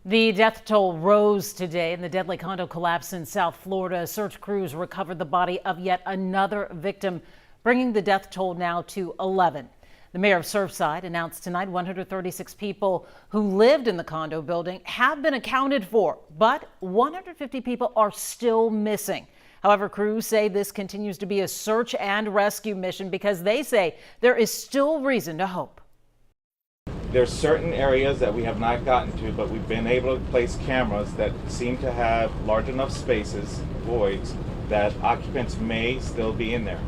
The death toll rose today in the deadly condo collapse in South Florida. Search crews recovered the body of yet another victim, bringing the death toll now to 11. The mayor of Surfside announced tonight 136 people who lived in the condo building have been accounted for, but 150 people are still missing. However, crews say this continues to be a search and rescue mission because they say there is still reason to hope. There's certain areas that we have not gotten to, but we've been able to place cameras that seem to have large enough spaces, voids, that occupants may still be in there.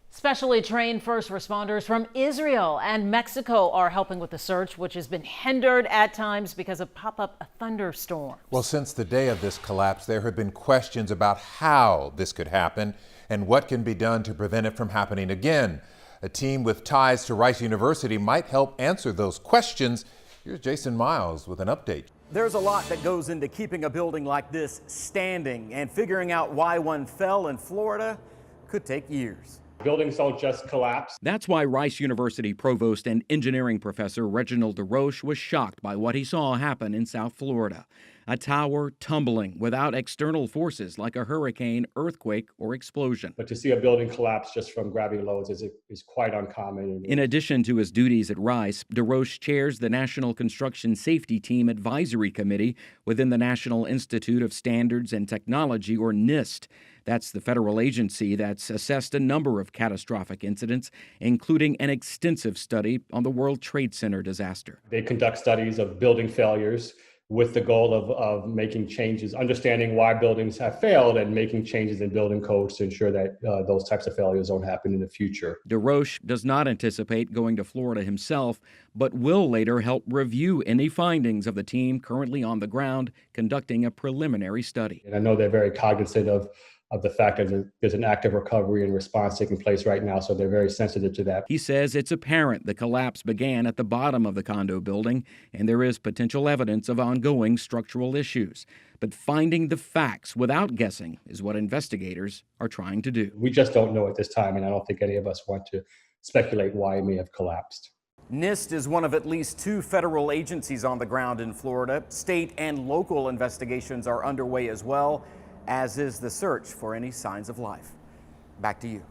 Specially trained first responders from Israel and Mexico are helping with the search, which has been hindered at times because of pop-up thunderstorms. Well, since the day of this collapse, there have been questions about how this could happen and what can be done to prevent it from happening again. A team with ties to Rice University might help answer those questions. Here's Jason Miles with an update. There's a lot that goes into keeping a building like this standing, and figuring out why one fell in Florida could take years. Buildings don't just collapse. That's why Rice University provost and engineering professor Reginald DesRoches was shocked by what he saw happen in South Florida. A tower tumbling without external forces like a hurricane, earthquake, or explosion. But to see a building collapse just from gravity loads is quite uncommon. In addition to his duties at Rice, DesRoches chairs the National Construction Safety Team Advisory Committee within the National Institute of Standards and Technology, or NIST. That's the federal agency that's assessed a number of catastrophic incidents, including an extensive study on the World Trade Center disaster. They conduct studies of building failures with the goal of making changes, understanding why buildings have failed, and making changes in building codes to ensure that those types of failures don't happen in the future. DesRoches does not anticipate going to Florida himself, but will later help review any findings of the team currently on the ground conducting a preliminary study. And I know they're very cognizant of the fact that there's an active recovery and response taking place right now, so they're very sensitive to that. He says it's apparent the collapse began at the bottom of the condo building, and there is potential evidence of ongoing structural issues. But finding the facts without guessing is what investigators are trying to do. We just don't know at this time, and I don't think any of us want to speculate why it may have collapsed. NIST is one of at least 2 federal agencies on the ground in Florida. State and local investigations are underway as well, as is the search for any signs of life. Back to you.